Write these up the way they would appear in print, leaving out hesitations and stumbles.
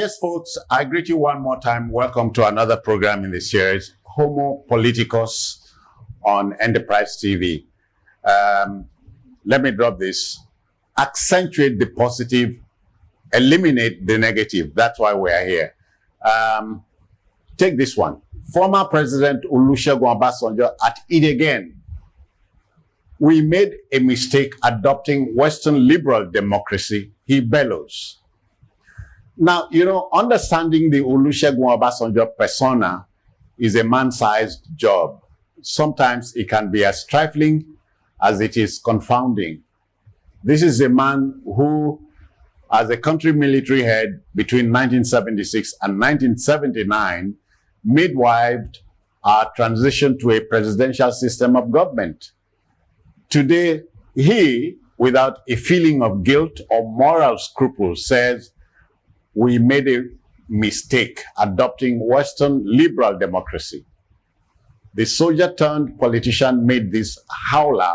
Yes, folks, I greet you one more time. Welcome to another program in the series, Homo Politicus on Enterprise TV. Let me drop this. Accentuate the positive, eliminate the negative. That's why we are here. Take this one. Former President Olusegun Obasanjo at it again. We made a mistake adopting Western liberal democracy, he bellows. Now, you know, understanding the Olusegun Obasanjo persona is a man-sized job. Sometimes it can be as trifling as it is confounding. This is a man who, as a country military head between 1976 and 1979, midwifed our transition to a presidential system of government. Today, he, without a feeling of guilt or moral scruples, says, we made a mistake adopting Western liberal democracy. The soldier-turned-politician made this howler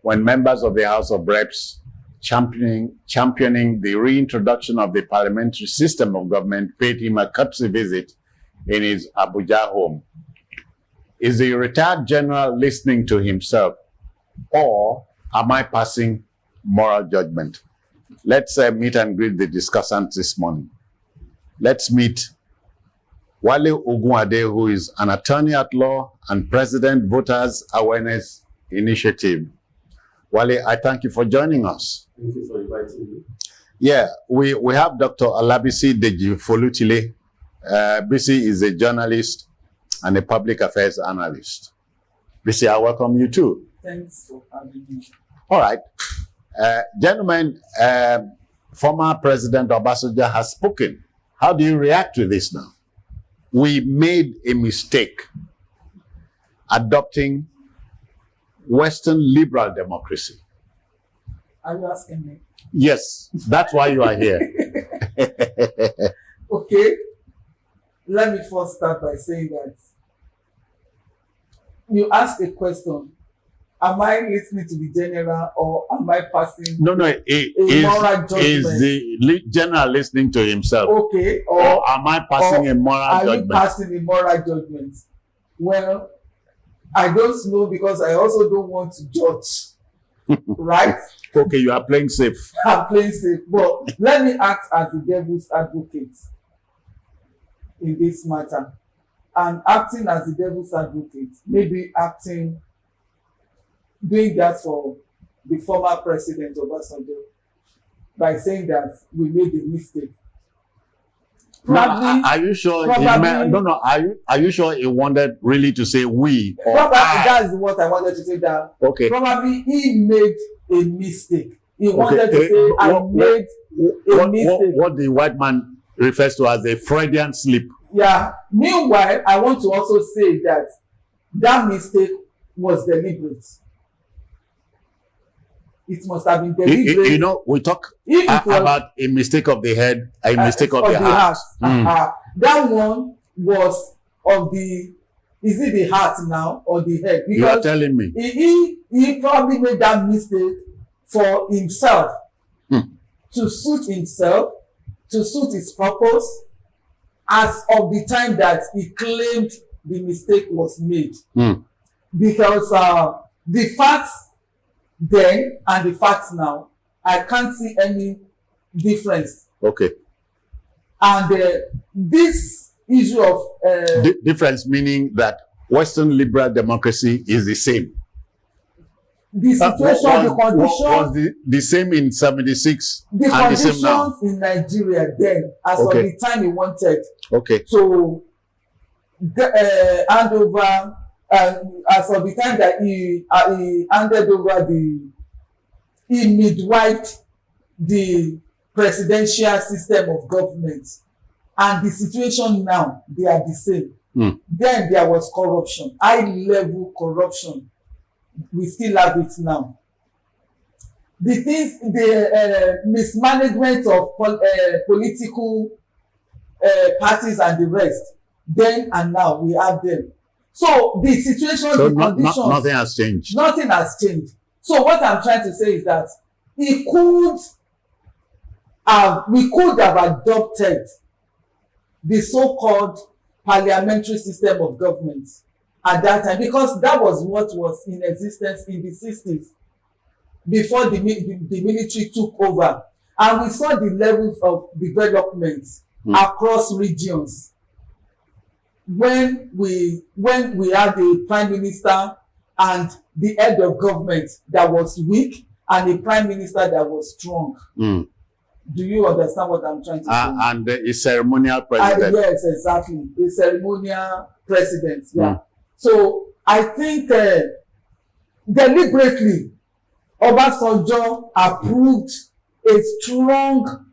when members of the House of Reps championing the reintroduction of the parliamentary system of government paid him a courtesy visit in his Abuja home. Is the retired general listening to himself, or am I passing moral judgment? Let's meet and greet the discussants this morning. Let's meet Wale Ogunade, who is an attorney at law and president Voters Awareness Initiative. Wale, I thank you for joining us. Thank you for inviting me. Yeah, we have Dr. Olabisi Deji-Folutile. Bisi is a journalist and a public affairs analyst. Bisi, I welcome you too. Thanks for having me. All right. Gentlemen, former President Obasanjo has spoken. How do you react to this now? We made a mistake adopting Western liberal democracy. Are you asking me? Yes, that's why you are here. Okay. Let me first start by saying that you asked a question. Am I listening to the general or am I passing No, moral judgment? Is the general listening to himself? Okay. Or am I passing a moral judgment? Are you passing a moral judgment? Well, I don't know because I also don't want to judge. Right? Okay, you are playing safe. I'm playing safe. But let me act as the devil's advocate in this matter. And acting as the devil's advocate, maybe doing that for the former president Obasanjo by saying that we made a mistake. Probably, are you sure? Are you sure he wanted really to say we? Or that's what I wanted to say. That okay. Probably he made a mistake. He wanted to say I made a mistake. What the white man refers to as a Freudian slip. Yeah. Meanwhile, I want to also say that mistake was deliberate. It must have been deliberate. You know, we talk about a mistake of the head, a mistake of the heart. That one was of the, is it the heart now or the head? Because you are telling me. He probably made that mistake for himself, to suit himself, to suit his purpose, as of the time that he claimed the mistake was made. Because the facts then and the facts now, I can't see any difference. Okay. And this issue of difference meaning that Western liberal democracy is the same. The situation, the conditions was the same in 76 the and conditions the same now. In Nigeria then, as of the time he wanted to hand over. As of the time that he handed over he midwifed the presidential system of government, and the situation now, they are the same. Then there was corruption, high-level corruption. We still have it now. The mismanagement of political parties and the rest, then and now we have them. So the situation, the conditions, nothing has changed. Nothing has changed. So what I'm trying to say is that we could have adopted the so-called parliamentary system of government at that time, because that was what was in existence in the 60s before the military took over. And we saw the levels of development across regions when we had a prime minister and the head of government that was weak and a prime minister that was strong. Do you understand what I'm trying to say? And a ceremonial president. Yes, exactly. A ceremonial president. Yeah. So I think deliberately, Obasanjo approved a strong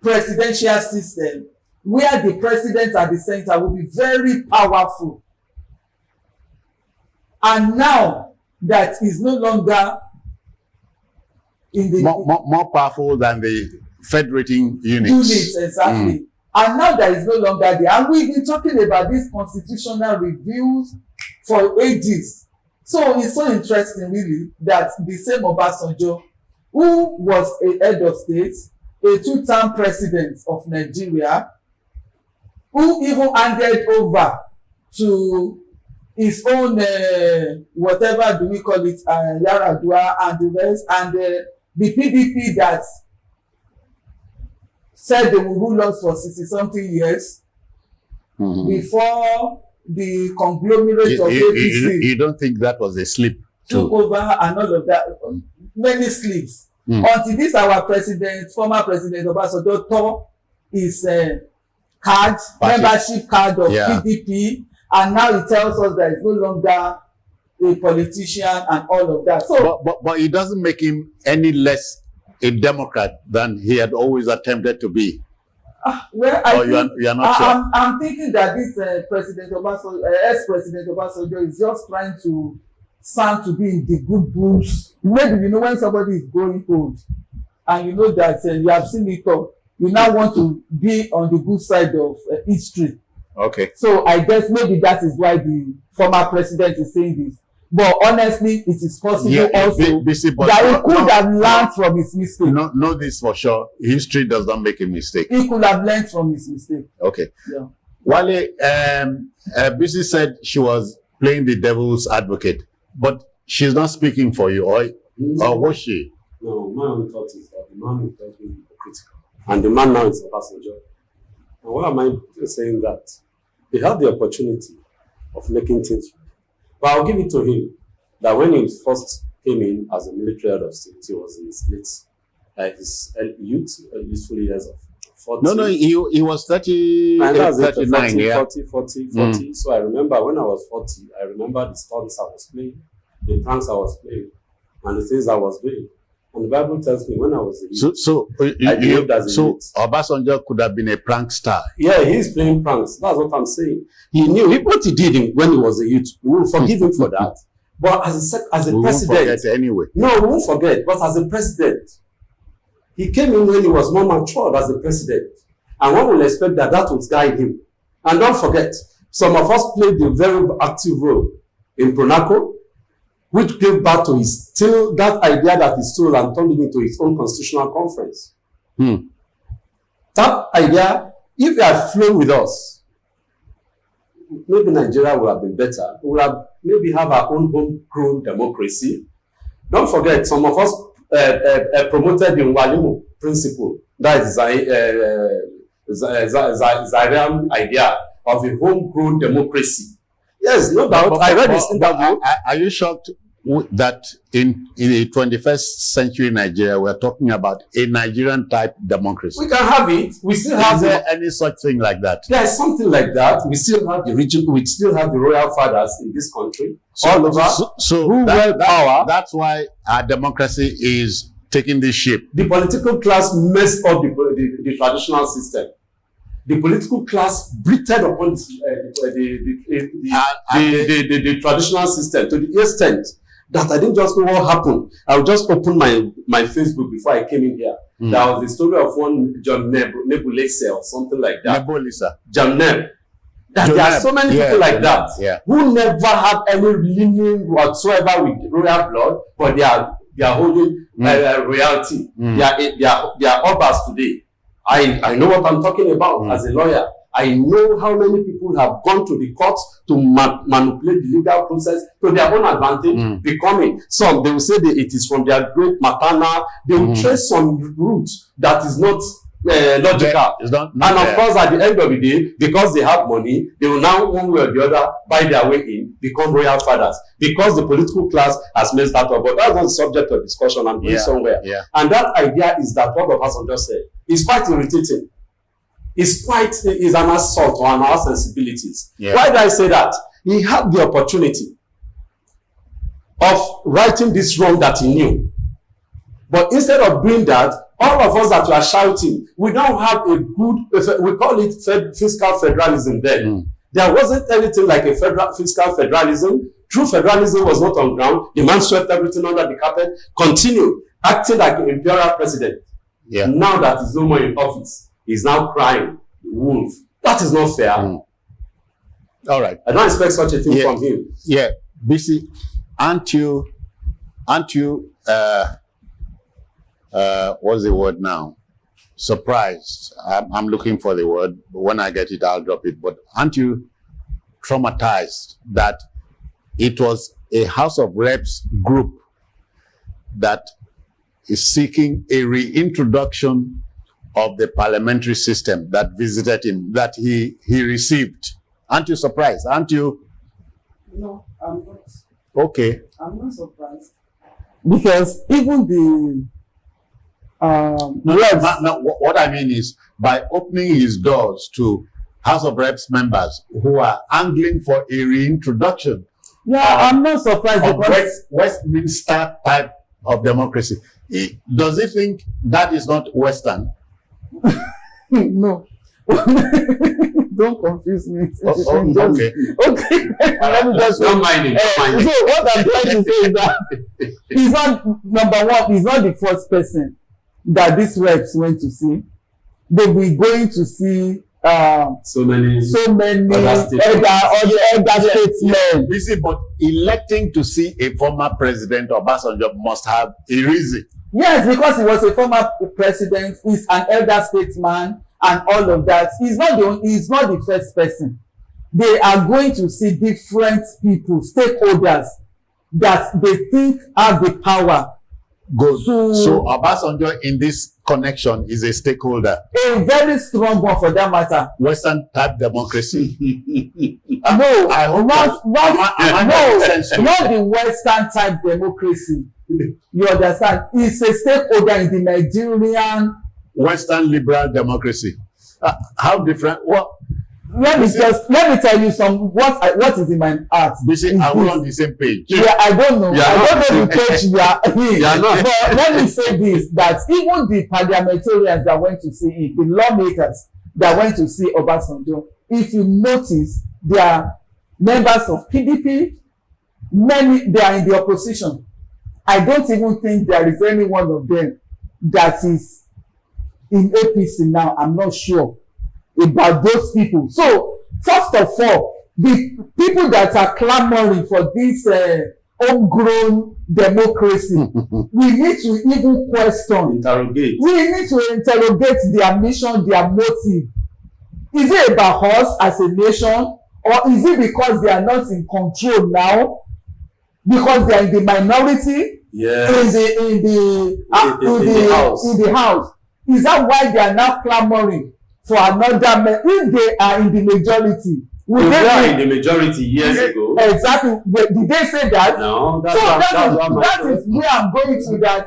presidential system where the president at the center will be very powerful. And now that is no longer in the more powerful than the federating units. Exactly. And now that is no longer there. And we've been talking about these constitutional reviews for ages. So it's so interesting, really, that the same Obasanjo, who was a head of state, a two-term president of Nigeria, who even handed over to his own, whatever do we call it, Yaradua and the rest, and the PDP that said they will rule us for 60-something years before the conglomerate of APC. You don't think that was a slip? Took over and all of that. Many slips. Until this, our president, former president Obasanjo, tore his membership card of PDP, and now he tells us that he's no longer a politician and all of that. So, but it doesn't make him any less a Democrat than he had always attempted to be. Well, you are not sure. I'm thinking that this President Obasanjo, ex-President Obasanjo, is just trying to sound to be in the good books. Maybe, you know, when somebody is growing old, and you know that you have seen it all, you now want to be on the good side of history. Okay. So I guess maybe that is why the former president is saying this. But honestly, it is possible also that he could have learned from his mistake. Know this for sure. History does not make a mistake. He could have learned from his mistake. Okay. Yeah. Wale, Bisi said she was playing the devil's advocate, but she's not speaking for you, or was she? No, my own thought is that the man who does being hypocritical, and the man now is Obasanjo. And why am I saying that? He had the opportunity of making things right. But I'll give it to him that when he first came in as a military head of state, he was in his youthful years of 40. No, he was 30, and 39, 40. So I remember when I was 40, I remember the stunts I was playing, the pranks I was playing, and the things I was doing. And the Bible tells me when I was a youth, so Obasanjo could have been a prank star. Yeah, he's playing pranks. That's what I'm saying. He knew what he did when he was a youth. We will forgive him for that. But as a president, won't forget anyway. No, we won't forget. But as a president, he came in when he was more matured as a president, and one will expect that would guide him. And don't forget, some of us played a very active role in Pronaco, which gave back to that idea that he stole and turned it into his own constitutional conference. That idea, if he had flown with us, maybe Nigeria would have been better. We would have maybe have our own homegrown democracy. Don't forget, some of us promoted the Nwalimu principle. That is Zairian idea of a homegrown democracy. Yes, no doubt. I read this interview. Are you shocked that in the 21st century Nigeria, we're talking about a Nigerian type democracy? We can have it. We still have. Is there any such thing like that? There is something like that. We still have the region. We still have the royal fathers in this country. All over. Power. That's why our democracy is taking this shape. The political class messed up the traditional system. The political class breathed upon the traditional system to the extent that I didn't just know what happened. I would just open my Facebook before I came in here. There was the story of one John Nebulese or something like that. Nebulisa. John Neb. There are so many people like that who never had any leaning whatsoever with royal blood, but they are holding royalty. They are obas today. I know what I'm talking about as a lawyer. I know how many people have gone to the courts to manipulate the legal process to their own advantage, becoming some, they will say that it is from their great maternal, they will trace some route that is not logical. And of course, at the end of the day, because they have money, they will now, one way or the other, buy their way in, become royal fathers. Because the political class has messed that up. But that's not the subject of discussion. I'm going somewhere. And that idea is that what Obasanjo said is quite irritating. It's an assault on our sensibilities. Why do I say that? He had the opportunity of righting this wrong that he knew. But instead of doing that, all of us that were shouting, we don't have a good, we call it fiscal federalism then. There wasn't anything like a fiscal federalism. True federalism was not on ground. The man swept everything under the carpet, continued acting like an imperial president. Now that he's no more in office, he's now crying wolf. That is not fair. All right. I don't expect such a thing from him. BC, aren't you what's the word now? Surprised. I'm looking for the word, but when I get it, I'll drop it. But aren't you traumatized that it was a House of Reps group that is seeking a reintroduction of the parliamentary system that visited him, that he received? Aren't you surprised? Aren't you? No, I'm not. Okay. I'm not surprised. Because even the what I mean is, by opening his doors to House of Reps members who are angling for a reintroduction. I'm not surprised of Westminster type of democracy. Does he think that is not Western? No. Don't confuse me. Okay. Let me just don't mind him. So what I'm trying to say is that he's not, number one, he's not the first person that these reps went to see. They'll be going to see so many other statesmen. You see, but electing to see a former president, Obasanjo, must have a reason. Yes, because he was a former president, he's an elder statesman, and all of that. He's not the first person. They are going to see different people, stakeholders, that they think have the power. Good. So Obasanjo in this connection is a stakeholder. A very strong one for that matter. Western type democracy. No, not the Western type democracy. You understand? It's a stakeholder in the Nigerian Western liberal democracy. How different? What? Let me tell you what is in my heart. Are we on the same page? I don't know. I don't know the page you are in. But let me say this, that even the parliamentarians that went to see it, the lawmakers that went to see Obasanjo, if you notice, they are members of PDP, many, they are in the opposition. I don't even think there is any one of them that is in APC now. I'm not sure about those people. So, first of all, the people that are clamoring for this homegrown democracy, we need to even interrogate. We need to interrogate their mission, their motive. Is it about us as a nation, or is it because they are not in control now? Because they are in the minority in the house. Is that why they are now clamoring for another? If they are in the majority, they were in the majority years ago. Exactly. Did they say that? No. That is where I'm going to. That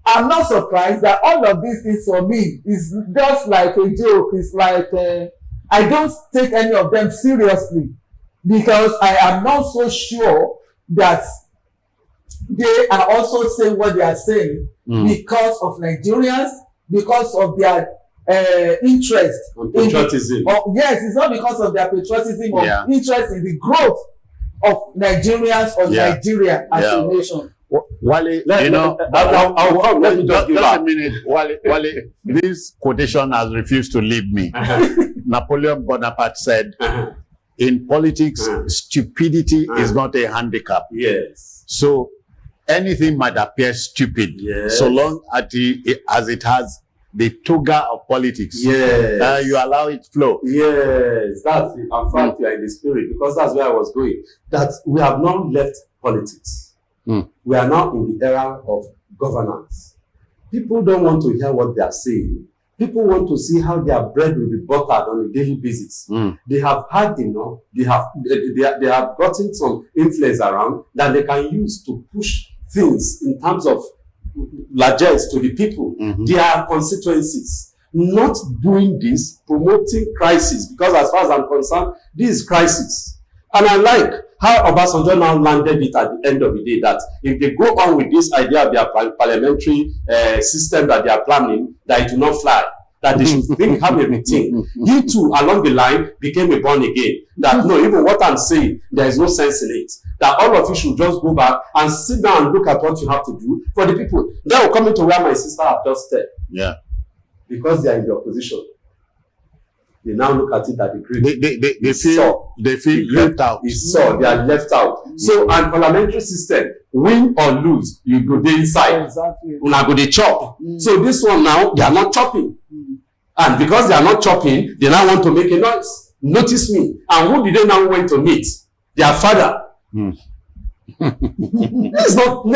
I'm not surprised that all of these things for me is just like a joke. It's like I don't take any of them seriously, because I am not so sure that they are also saying what they are saying because of Nigerians, because of their interest in patriotism. Yes, it's not because of their patriotism or interest in the growth of Nigerians or Nigeria as a nation. Wale, let me just a minute. Wale, this quotation has refused to leave me. Napoleon Bonaparte said, in politics, stupidity is not a handicap. Yes. So anything might appear stupid, so long as it has the toga of politics. Yes. You allow it flow. Yes, that's it. In fact, you are in the spirit, because that's where I was going. That we have now left politics. We are now in the era of governance. People don't want to hear what they are saying. People want to see how their bread will be buttered on a daily basis. They have had enough. They have gotten some influence around that they can use to push things in terms of largesse to the people, their constituencies. Not doing this, promoting crisis, because as far as I'm concerned, this is crisis. And I like how Obasanjo now landed it at the end of the day, that if they go on with this idea of their parliamentary system that they are planning, that it will not fly, that they should have a routine. He too, along the line, became a born again. That no, even what I'm saying, there is no sense in it. That all of you should just go back and sit down and look at what you have to do for the people. That will come into where my sister have just said. Yeah. Because they are in the opposition. They now look at it that the great. They feel left out. They are left out. So, and parliamentary system, win or lose, you go there inside. Exactly. Una go dey chop. So this one now, they are not chopping. And because they are not chopping, they now want to make a noise. Notice me. And who did they now want to meet? Their father. Obasanjo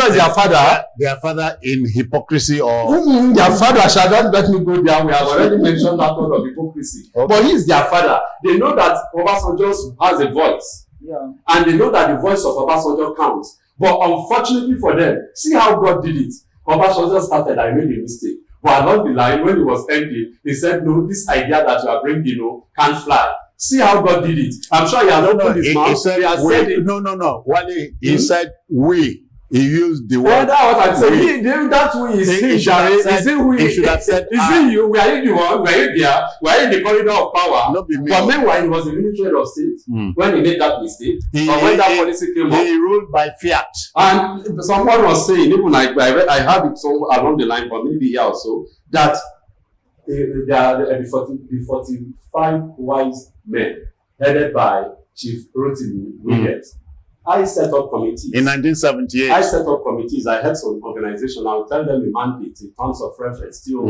is their father. Their father in hypocrisy or their father shall not let me go there. We have already mentioned that word of hypocrisy. Okay. But he is their father. They know that Obasanjo has a voice. Yeah. And they know that the voice of Obasanjo counts. But unfortunately for them, see how God did it. Obasanjo started, I made a mistake. But along the line, when it was ending, he said, no, this idea that you are bringing, can't fly. See how God did it. I'm sure he has opened his mouth. He said it. No. Wale, he said we. He used the word. That's what I'm saying. That we is he. Is it we? He should have said is it you? Were you the one? Were you there? Were you in the corridor of power? Not be me. But meanwhile, he was the Ministry of State when he made that mistake. Or when that policy came up. He ruled by fiat. And someone was saying, even I heard it along the line for maybe a year or so, that there are the 45 wise men headed by Chief Rotimi Williams. I set up committees. In 1978. I set up committees. I had some organization. I would tell them a mandate in terms of reference, still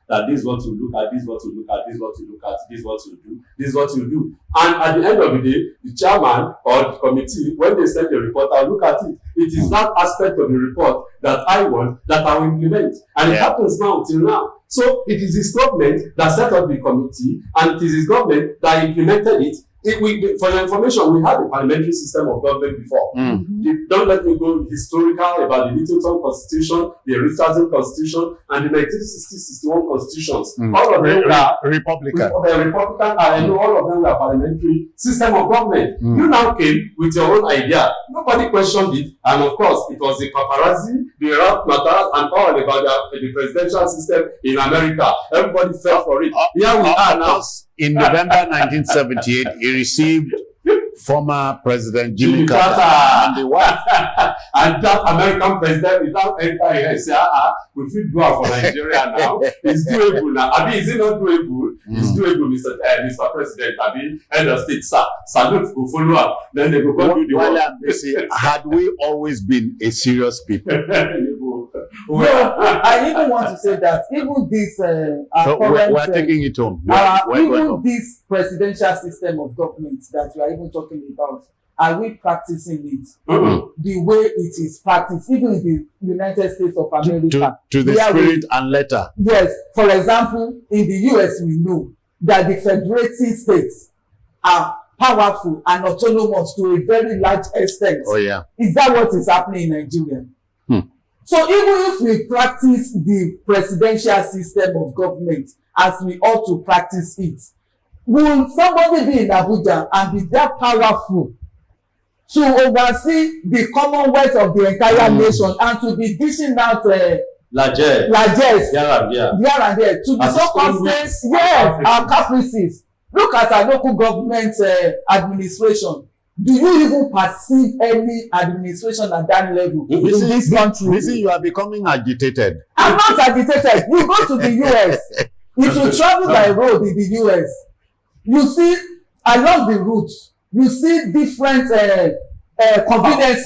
that this is what you look at, this is what you look at, this is what you look at, this is what you do, this is what you do. And at the end of the day, the chairman or the committee, when they send the report, I'll look at it. It is that aspect of the report that I want, that I will implement. And it happens now till now. So it is his government that set up the committee, and it is his government that implemented it. For your information, we had a parliamentary system of government before. Don't let me go historical about the Littleton Constitution, the Richardson Constitution, and the 1960-61 constitutions. All of them were Republican. Republican, and I know all of them were parliamentary system of government. You now came with your own idea. Nobody questioned it, and of course, it was the paparazzi, the rap matters, and all about the presidential system in America. Everybody fell for it. Here we are now. In November 1978, he received former President Jimmy Carter and the wife. And that American president without entering and say, we feel go out for Nigeria now. It's doable now. I mean, is it not doable? It's doable, Mr. President. I mean, head of state, sir. Salute go follow up. Then they go come do the work. Had we always been a serious people? No, I even want to say that even this we're taking it home. Even this presidential system of government that we are even talking about, are we practicing it the way it is practiced, even in the United States of America? To the spirit and letter. Yes. For example, in the US, we know that the federated states are powerful and autonomous to a very large extent. Oh, yeah. Is that what is happening in Nigeria? So even if we practice the presidential system of government as we ought to practice it, will somebody be in Abuja and be that powerful to oversee the commonwealth of the entire nation and to be dishing out largesse here and there to be so constant, our caprices? Look at our local government administration. Do you even perceive any administration at that level in this country? Listen, you are becoming agitated. I'm not agitated. You go to the US. If you travel by road in the US, you see along the route, you see different conveniences.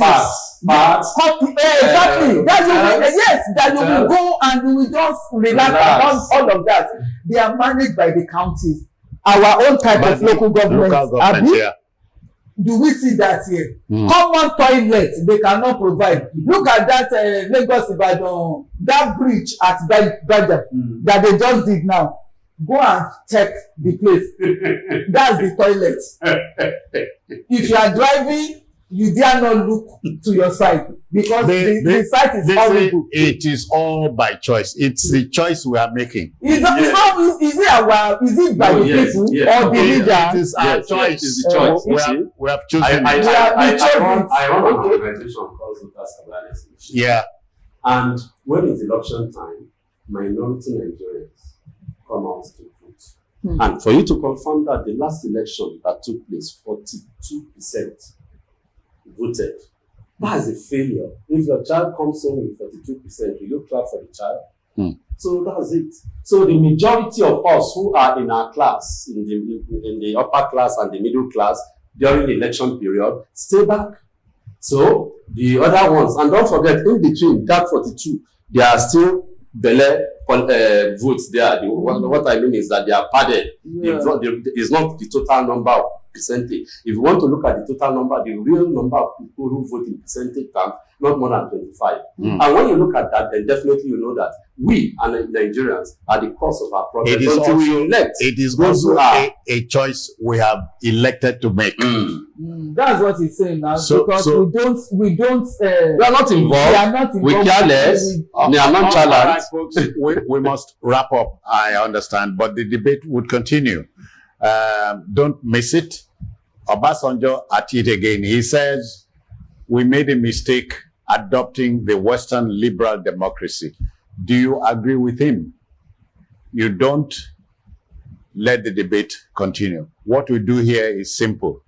Exactly. That you will go and you will just relax around all of that. They are managed by the counties. Our own type of local government. Yeah. Do we see that here? Common toilets they cannot provide. Look at that Lagos Ibadan, that bridge at Baja that they just did now. Go and check the place. That's the toilet. If you are driving, you dare not look to your side because the site is horrible. It is all by choice. It's the choice we are making. Is it by the people or the leader? It is our choice. It's the choice. We have chosen. I run an organization called Voters Awareness Initiative. Yeah. And when it's election time, minority Nigerians come out to vote. And for you to confirm that the last election that took place, 42% voted. That's a failure. If your child comes home with 42%, will you clap for the child? So that's it. So the majority of us who are in our class, in the upper class and the middle class, during the election period, stay back. So the other ones, and don't forget, in between that 42, there are still votes there. What I mean is that they are padded. It's not the total number of percentage. If you want to look at the total number, the real number of people who vote in percentage terms, not more than 25. And when you look at that, then definitely you know that we and Nigerians are the cause of our problem. It is also a choice we have elected to make. That's what he's saying now. Because we are not involved. We care less. They are nonchalant. All right, folks, we must wrap up. I understand, but the debate would continue. Don't miss it. Obasanjo at it again. He says we made a mistake adopting the Western liberal democracy. Do you agree with him? You don't let the debate continue. What we do here is simple.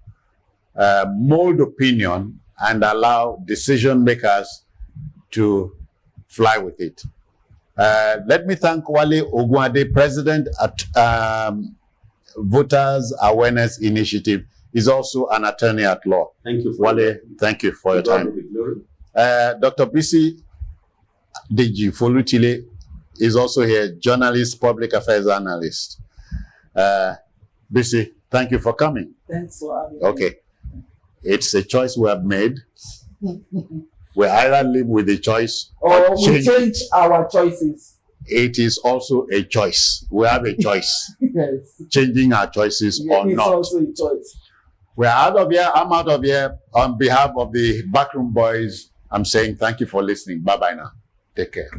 Mold opinion and allow decision makers to fly with it. Let me thank Wale Ogunade, president at Voters Awareness Initiative. He's also an attorney at law. Thank you. Wale, thank you for your time. Dr. Bisi Deji Folutile is also here, journalist, public affairs analyst. Bisi, thank you for coming. Thanks for having me. Okay. It's a choice we have made. We either live with the choice or we change our choices. It is also a choice. We have a choice. Yes. Changing our choices or it's not. Also a choice. We're out of here. I'm out of here. On behalf of the Backroom Boys, I'm saying thank you for listening. Bye-bye now. Take care.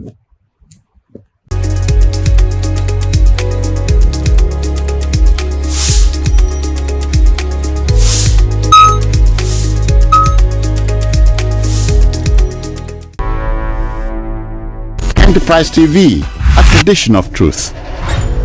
Enterprise TV, a tradition of truth.